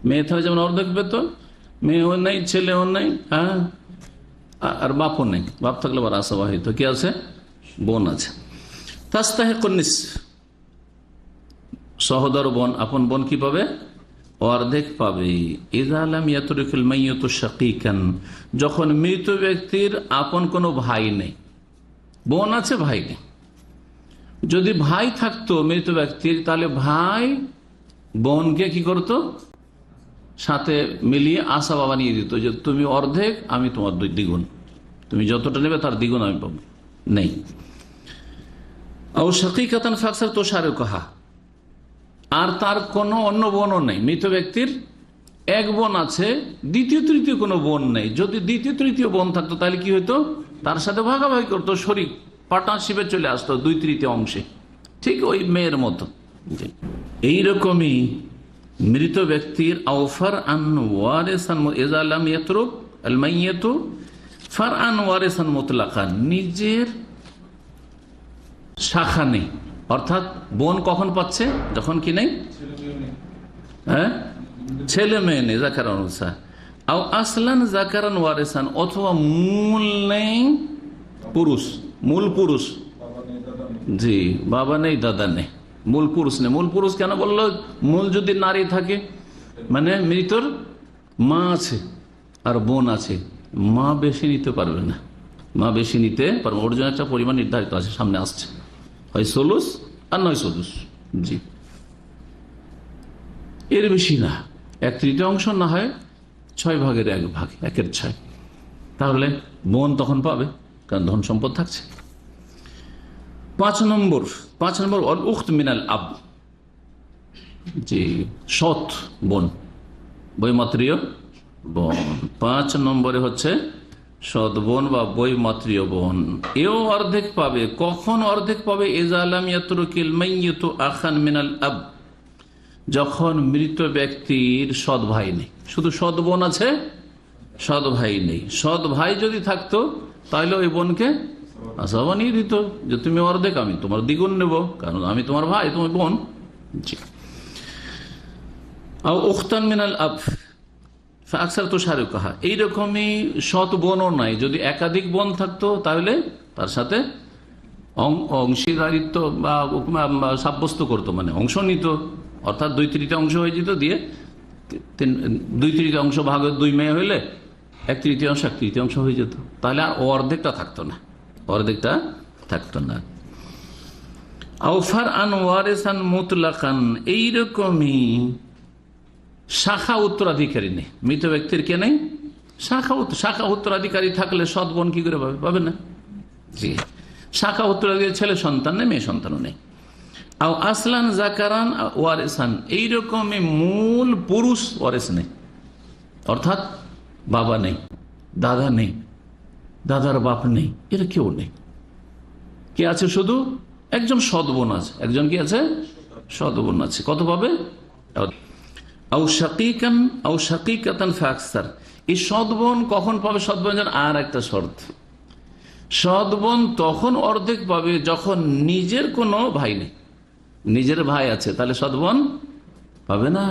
মেয়ে থাকলে যেমন অর্ধেক পেত, মেয়েও নেই ছেলেও নেই, হ্যাঁ, আর বাপও নেই, বাপ থাকলে আবার আসাবাহিত কি আছে, বোন আছে। তাস্তাহিকুন নিসফ, সহোদর বোন, আপন বোন কি পাবে, অর্ধেক পাবে। ইযা লাম ইয়াতরিকুল মাইয়িতু শাকীকান, যখন মৃত ব্যক্তির আপন কোনো ভাই নেই, বোন আছে ভাই নেই। যদি ভাই থাকতো মৃত ব্যক্তির, তাহলে ভাই বোনকে কি করত, সাথে মিলিয়ে আশা বাবা নিয়ে দিত যে তুমি অর্ধেক, আমি তোমার দ্বিগুণ, তুমি যতটা নেবে তার দ্বিগুণ আমি পাবো। নেই। আও শাকীকাতান ফাকসার তুশারিকুহা, আর তার কোনো অন্য বোনও নেই। মৃত ব্যক্তির এক বোন আছে, দ্বিতীয় তৃতীয় কোনো বোন নেই। যদি দ্বিতীয় তৃতীয় বোন থাকতো তাহলে কি হতো, তার সাথে ভাগাভাগি করতো, শরীক পার্টনারশিপে চলে আসতো 2/3 অংশে, ঠিক ওই মেয়ের মতো। এইরকমই মৃত ব্যক্তির আওফার আন ওয়ারিসান ইযা লাম ইয়াতরুক আল মাইয়িতু ফারআন ওয়ারিসান মুতলাকান, নিজের শাখা নেই, অর্থাৎ বোন কখন পাচ্ছে, যখন কি নেই, হ্যাঁ, ছেলে মেয়ে নেই, যাকারান উনসা, আও আসলান যাকারান ওয়ারিসান, অথবা মূল নেই, পুরুষ, মূল পুরুষ, জি, বাবা নেই দাদা নেই, মূল পুরুষ নেই। মূল পুরুষ কেন বললো, মূল যদি নারী থাকে, মানে মৃতর মা আছে আর বোন আছে, মা বেশি নিতে পারবে না, মা বেশি নিতে পারবে, ওর জন্য একটা পরিমাণ নির্ধারিত আছে, সামনে আসছে, হয় সুলুস আর নয় সুলুস, জি, এর বেশি না, 1/3 না হয় 6/1, 1/6, তাহলে বোন তখন পাবে, কারণ ধন সম্পদ থাকছে। 5 নম্বর অল উখত মিনাল আব, জি, সৎ বোন, বৈমাত্রীয় বোন। 5 নম্বরে হচ্ছে সৎ বোন বা বৈমাত্রীয় বোন, এও অর্ধেক পাবে। কখন অর্ধেক পাবে, ইযা লাম ইয়াতরুকিল মাইয়িতু আখান মিনাল আব, যখন মৃত ব্যক্তির সৎ ভাই নেই, শুধু সৎ বোন আছে, সৎ ভাই নেই। সৎ ভাই যদি থাকতো তাহলে ওই বোনকে আসাবা নিয়ে দিত যে তুমি অর্ধেক, আমি তোমার দ্বিগুণ নেব, কারণ আমি তোমার ভাই, তুমি বোন, জি। আও উখতান মিনাল আব ফাকসার তুশারিকুহা, এইরকমই সৎ বোনও নাই, যদি একাধিক বোন থাকতো তাহলে তার সাথে অংশীদারিত্ব বা সাব্যস্ত করতো, মানে অংশ নিত, অর্থাৎ 2/3 অংশ হয়ে যেত, দিয়ে 2/3 অংশ ভাগ 2 মেয়ে হইলে 1/3 অংশ 1/3 অংশ হয়ে যেত, তাহলে আর অর্ধেকটা থাকতো না, অর্ধেকটা থাকতো না। আওফার আন ওয়ারিসান মুতলাকান, এইরকমই শাখা উত্তরাধিকারী নেই, মৃত ব্যক্তির কে নেই, শাখা উত্তরাধিকারী থাকলে সৎ বোন কি করে পাবে না, জি, শাখা উত্তরাধিকারী ছেলে সন্তান নেই, মেয়ে সন্তানও নেই। আও আসলান যাকারান ওয়ারিসান, এইরকমই মূল পুরুষ ওয়ারিস নেই, অর্থাৎ বাবা নেই, দাদা নেই, দাদার বাপ নেই, এরা কেউ নেই। কে আছে, শুধু একজন সৎ বোন আছে, একজন কি আছে, সৎ বোন আছে। কত পাবে, আও শাকীকান আও শাকীকাতান ফাকসার, এই সৎ বোন কখন পাবে, সৎ বোন আর একটা শর্ত, সৎ বোন তখন অর্ধেক পাবে যখন নিজের কোনো ভাই নেই, নিজের ভাই আছে তাহলে সৎ বোন পাবে না।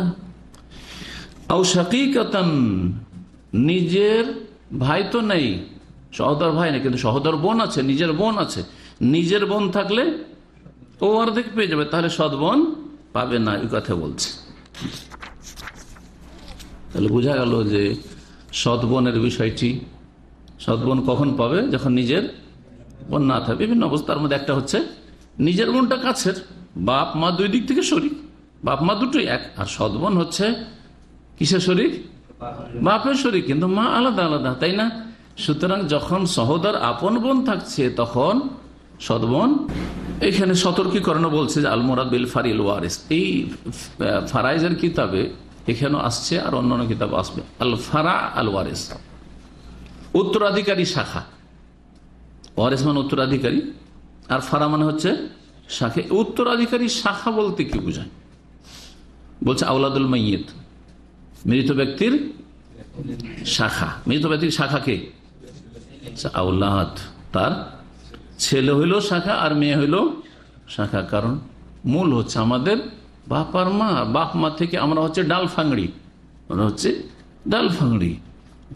আও শাকীকাতান, নিজের ভাই তো নেই, সহোদর ভাই নেই, কিন্তু সহোদর বোন আছে, নিজের বোন আছে, নিজের বোন থাকলে ও অর্ধেক পেয়ে যাবে, তাহলে সৎ বোন পাবে না, এই কথা বলছে। তাহলে বোঝা গেল যে সৎ বোনের বিষয়টি, সৎ বোন কখন পাবে, যখন নিজের বোন না থাকে। বিভিন্ন অবস্থার মধ্যে একটা হচ্ছে নিজের বোনটা কাছের, বাপ মা 2 দিক থেকে শরীক, বাপ মা দুটোই এক, আর সৎ বোন হচ্ছে কিসের শরীক, বাপের শরীক, কিন্তু মা আলাদা আলাদা, তাই না? সুতরাং যখন সহোদর আপন বোন থাকছে তখন সৎ বোন, এখানে সতর্কীকরণ বলছে যে আল মুরাদ বিল ফারিল ওয়ারিস, এই ফারাইজের কিতাবে এখানেও আসছে আর অন্যান্য কিতাব আসবে, আল ফারা আল ওয়ারিস, উত্তরাধিকারী শাখা, ওয়ারিস মানে উত্তরাধিকারী, আর ফারা মানে হচ্ছে শাখা। উত্তরাধিকারী শাখা বলতে কি বোঝায়, বলছে আওলাদুল মাইয়িত, মৃত ব্যক্তির শাখা। মৃত ব্যক্তির শাখা কে, আওলাদ, তার ছেলে হইল শাখা আর মেয়ে হইল শাখা, কারণ মূল হচ্ছে আমাদের বাপ আর মা, বাপ মা থেকে আমরা হচ্ছে ডাল ফাংড়ি, আমরা হচ্ছে ডাল ফাংড়ি,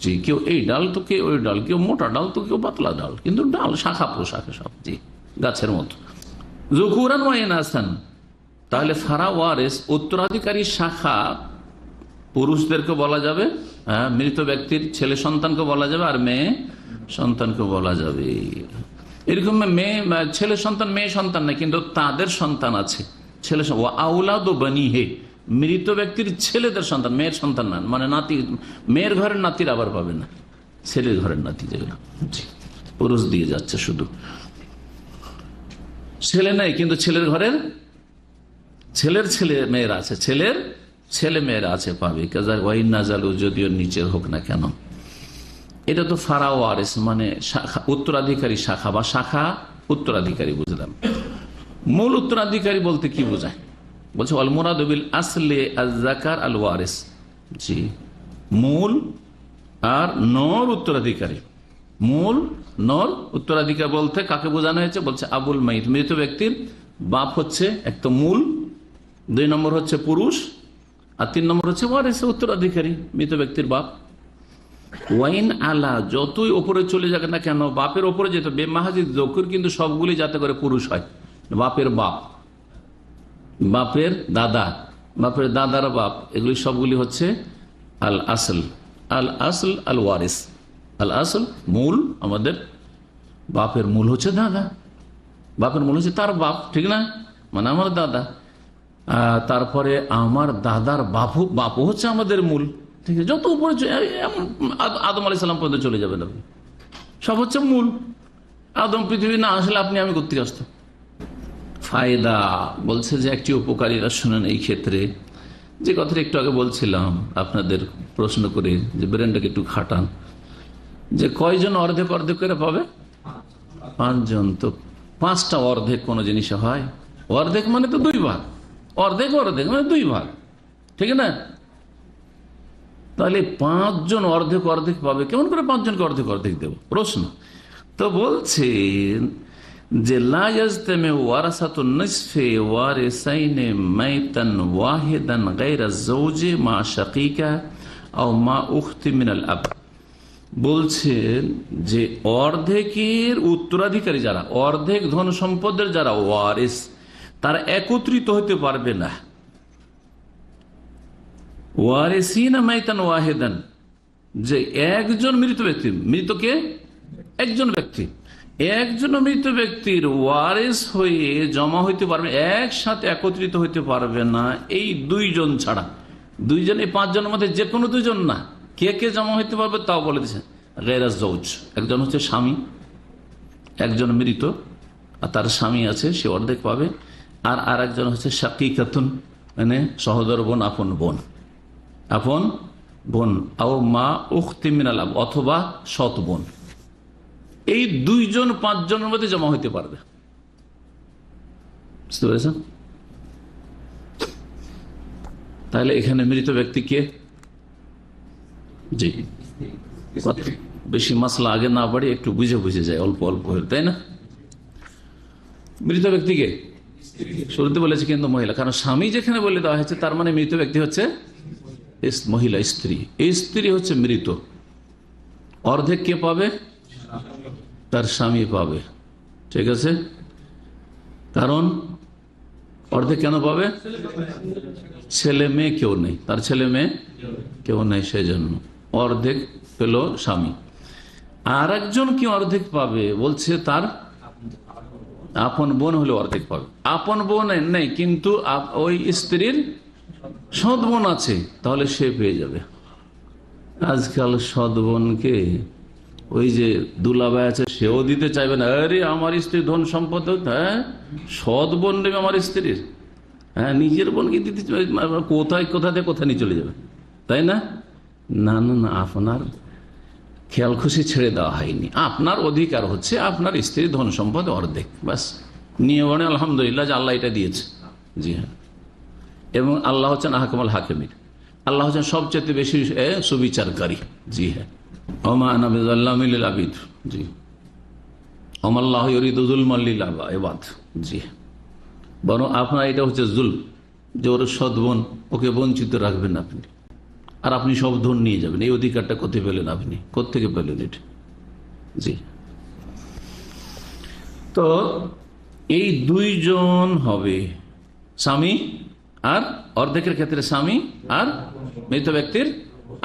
জি, কেউ এই ডাল তো কেউ ওই ডাল, কেউ মোটা ডাল তো কেউ পাতলা ডাল, কিন্তু ডাল শাখা প্রশাখা সব, জি, গাছের মতো। যুকুরান ওয়া ইনাসান, তাহলে ফারা ওয়ারিস উত্তরাধিকারী শাখা পুরুষদেরকে বলা যাবে, মৃত ব্যক্তির ছেলে সন্তানকে বলা যাবে, আর মেয়ে সন্তানকে বলা যাবে। এরকম মেয়ে ছেলে সন্তান মেয়ে সন্তান নাই, কিন্তু তাদের সন্তান আছে, ছেলে আউলাদ বানি হে, মৃত ব্যক্তির ছেলেদের সন্তান, মেয়ের সন্তান না, মানে নাতি, মেয়ের ঘরের নাতির আবার পাবে না, ছেলের ঘরের নাতি যেগুলো, পুরুষ দিয়ে যাচ্ছে শুধু, ছেলে নাই কিন্তু ছেলের ঘরের ছেলের ছেলে মেয়েরা আছে, ছেলের ছেলে মেয়েরা আছে পাবে, কাজা ওয়াইন নাজালু, যদিও নিচের হোক না কেন। এটা তো ফারা ওয়ারিস মানে উত্তরাধিকারী শাখা বা শাখা উত্তরাধিকারী বুঝলাম। মূল উত্তরাধিকারী বলতে কি বোঝায়? বলছে আল মুরাদু বিল আসলি আয-যাকার আল ওয়ারিস, জি, মূল আর নর উত্তরাধিকারী। মূল নর উত্তরাধিকার বলতে কাকে বোঝানো হয়েছে? বলছে আবুল মাইত, মৃত ব্যক্তির বাপ হচ্ছে এক তো মূল, 2 নম্বর হচ্ছে পুরুষ, আর 3 নম্বর হচ্ছে ওয়ারিস উত্তরাধিকারী, মৃত ব্যক্তির বাপ। ওয়াইন আলা, যতই ওপরে চলে যাক না কেন, বাপের ওপরে যেত বেমাহাজিদ যকুর, কিন্তু সবগুলি যাতে করে পুরুষ হয়। বাপের বাপ, বাপের দাদা, বাপের দাদার বাপ, এগুলি সবগুলি হচ্ছে আল আসল, আল আসল আল ওয়ারিস। আল আসল মূল, আমাদের বাপের মূল হচ্ছে দাদা, বাপের মূল হচ্ছে তার বাপ, ঠিক না, মানে আমার দাদা। তারপরে আমার দাদার বাপও হচ্ছে আমাদের মূল, ঠিক আছে, যত উপরে আদম আলাইহিস সালাম পর্যন্ত চলে যাবেন আপনি, সব হচ্ছে মূল। আদম পৃথিবী না আসলে আপনি আমি করতে আসতাম। ফায়দা বলছে যে একটি উপকারীরা শুনেন এই ক্ষেত্রে, যে কথাটা একটু আগে বলছিলাম আপনাদের প্রশ্ন করে, যে ব্রেনটাকে একটু খাটান, যে কয়জন অর্ধেক অর্ধেক করে পাবে? 5 জন। তো 5টা অর্ধেক কোন জিনিসে হয়? অর্ধেক মানে তো 2 ভাগ, অর্ধেক অর্ধেক মানে 2 ভাগ, ঠিক না? তাহলে 5 জন অর্ধেক অর্ধেক পাবে, কেমন করে 5 জনকে অর্ধেক অর্ধেক দেব? প্রশ্ন তো বলছে যে লা ইয়াজতামি ওয়ারাসাতুন নিসফি ওয়ারিসাইনি মাইতান ওয়াহিদান গায়রা যাওজি মা শাকীকা আও মা উখতি মিনাল আব। বলছেন যে অর্ধেকের উত্তরাধিকারী যারা, অর্ধেক ধন সম্পদের যারা ওয়ারিস, তারা একত্রিত হতে পারবে না। ওয়ারিসিনা মাইতান ওয়াহিদান, যে একজন মৃত ব্যক্তি, মৃতকে একজন ব্যক্তি, একজন মৃত ব্যক্তির ওয়ারিস হয়ে জমা হইতে পারবে, একসাথে একত্রিত হইতে পারবে না এই 2 জন ছাড়া। 2 জন, এই 5 জনের মধ্যে যে কোনো 2 জন না, কে কে জমা হইতে পারবে তাও বলে দিচ্ছেন। গায়রা যৌজ, একজন হচ্ছে স্বামী, একজন মৃত আর তার স্বামী আছে, সে অর্ধেক পাবে। আর আরেকজন হচ্ছে শাকীকাতুন, মানে সহোদর বোন, আপন বোন, আপন বোন, আও মা উখতি মিনাল আব, অথবা সৎ বোন। এই 2 জন 5 জনের মধ্যে জমা হইতে পারবে, বুঝতে পেরেছেন? তাহলে এখানে মৃত ব্যক্তি কে? জি, বেশি মাসলা আগে না বাড়ি, একটু বুঝে বুঝে যায়, অল্প অল্প হয়ে, তাই না? মৃত ব্যক্তিকে শুরুতে বলেছে কিন্তু মহিলা, কারণ স্বামী যেখানে বলে দেওয়া হয়েছে, তার মানে মৃত ব্যক্তি হচ্ছে মহিলা, স্ত্রী। এই স্ত্রী হচ্ছে মৃত, অর্ধেক কে পাবে? তার স্বামী পাবে, ঠিক আছে? কারণ অর্ধেক কেন পাবে? ছেলে মেয়ে কেউ নেই, তার ছেলে মেয়ে কেউ নেই, সেই জন্য অর্ধেক পেল স্বামী। আর একজন কি অর্ধেক পাবে? বলছে তার আপন বোন হলে অর্ধেক পাবে। আপন বোন নেই, কিন্তু ওই স্ত্রীর সৎ বোন আছে, তাহলে সে পেয়ে যাবে। আজকাল সৎ বোনকে ওই যে দুলাভাই আছে, সেও দিতে চাইবে না। আরে আমার স্ত্রীর ধন সম্পদ, হ্যাঁ, সৎ বোন নেবে আমার স্ত্রীর, হ্যাঁ, নিজের বোনকে দিতে কোথায় কোথায় নিয়ে চলে যাবে, তাই না? না না না, আপনার খেয়াল খুশি ছেড়ে দেওয়া হয়নি। আপনার অধিকার হচ্ছে আপনার স্ত্রীর ধন সম্পদ অর্ধেক, বাস নিয়ে বনে আলহামদুলিল্লাহ যে আল্লাহ এটা দিয়েছে। জি হ্যাঁ, এবং আল্লাহ হচ্ছেন আহকামুল হাকিমিন, আল্লাহ হচ্ছেন সবচেয়ে বেশি সুবিচারকারী। জি হ্যাঁ, ওমা আনা বিযাল্লামিল লিল আবিদ, জি, ওমাল্লাহু ইউরিদু যুলমান লিল ইবাদ। জি, বরং আপনার এটা হচ্ছে জুলম, যে ওর সৎ বোন, ওকে বঞ্চিত রাখবেন আপনি, আর আপনি সব ধন নিয়ে যাবেন, এই অধিকারটা কোথায় পেলেন? আপনি কোত্থেকে পেলেন এটা? জি, তো এই দুইজন হবে, স্বামী আর অর্ধেকের ক্ষেত্রে স্বামী আর মৃত ব্যক্তির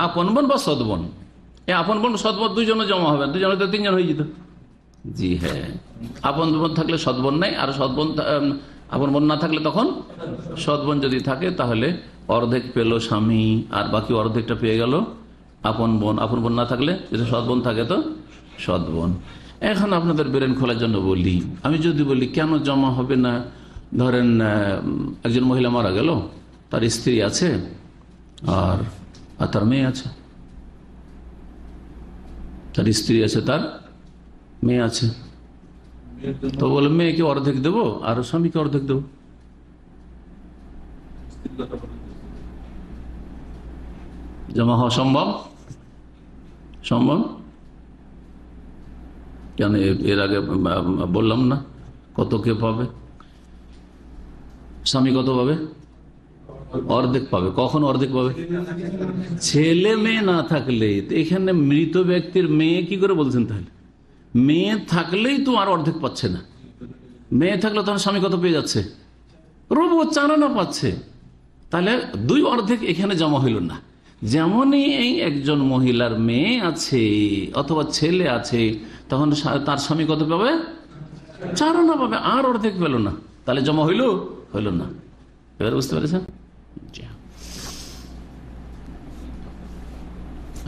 আপন বোন বা সৎ বোন। এই আপন বোন সৎ বোন দুইজনে জমা হবে, দুজনে তো তিনজন হয়ে যেত। জি হ্যাঁ, আপন বোন থাকলে সৎ বোন নাই, আর সৎ বোন আপন বোন না থাকলে তখন সৎ বোন যদি থাকে তাহলে অর্ধেক পেল স্বামী আর বাকি অর্ধেকটা পেয়ে গেল আপন বোন। আপন বোন না থাকলে যদি সৎ বোন থাকে তো সৎ বোন। এখন আপনাদের ব্রেন খোলার জন্য বলি, আমি যদি বলি কেন জমা হবে না, ধরেন একজন মহিলা মারা গেল, তার স্ত্রী আছে আর তার মেয়ে আছে, তার স্ত্রী আছে, তার মেয়ে আছে, তো বলে মেয়েকে অর্ধেক দেবো আর স্বামীকে অর্ধেক দেবো। জমা হওয়া সম্ভব? সম্ভব কেন? এর আগে বললাম না কত কে পাবে? স্বামী কত পাবে? অর্ধেক পাবে। কখন অর্ধেক পাবে? ছেলে মেয়ে না থাকলে। এখানে মৃত ব্যক্তির মেয়ে কি করে বলছেন? তাহলে মেয়ে থাকলেই তো আর অর্ধেক পাচ্ছে না। মেয়ে থাকলে তখন স্বামী কত পেয়ে যাচ্ছে? রবু 4 আনা পাচ্ছে। তাহলে 2 অর্ধেক এখানে জমা হইল না। যেমনই এই একজন মহিলার মেয়ে আছে অথবা ছেলে আছে, তখন তার স্বামী কত পাবে? 4 আনা পাবে, আর অর্ধেক পেল না। তাহলে জমা হইল না। এবার বুঝতে পেরেছেন?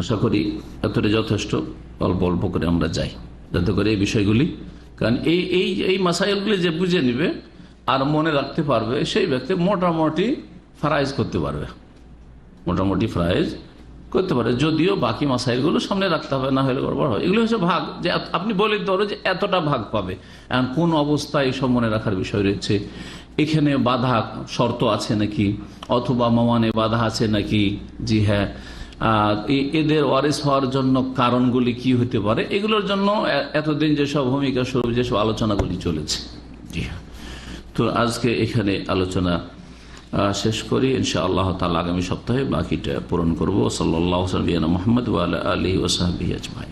আশা করি এতটা যথেষ্ট। অল্প অল্প করে আমরা যাই যাতে করে এই বিষয়গুলি, কারণ এই মাসাইলগুলি যে বুঝে নিবে আর মনে রাখতে পারবে সেই ব্যক্তি মোটামুটি ফরাইজ করতে পারবে, যদিও বাকি মাসাইলগুলো সামনে রাখতে হবে, না হলে গড়বড় হয়। এগুলো হচ্ছে ভাগ, যে আপনি বলে দিতে পারো যে এতটা ভাগ পাবে। এখন কোন অবস্থায় এইসব মনে রাখার বিষয় রয়েছে, এখানে বাধা শর্ত আছে নাকি, অথবা মামানে বাধা আছে নাকি, জি হ্যাঁ, এদের ওয়ারিস হওয়ার জন্য কারণগুলি কি হতে পারে, এগুলোর জন্য এতদিন যেসব ভূমিকা স্বরূপ যেসব আলোচনাগুলি চলেছে। জি হ্যাঁ, তো আজকে এখানে আলোচনা শেষ করি। ইনশাআল্লাহ তাআলা আগামী সপ্তাহে বাকিটা পূরণ করবো। সাল্লাল্লাহু আলা মুহাম্মদ ওয়া আলা আলিহি ওয়া সাহবিহি আজমাইন।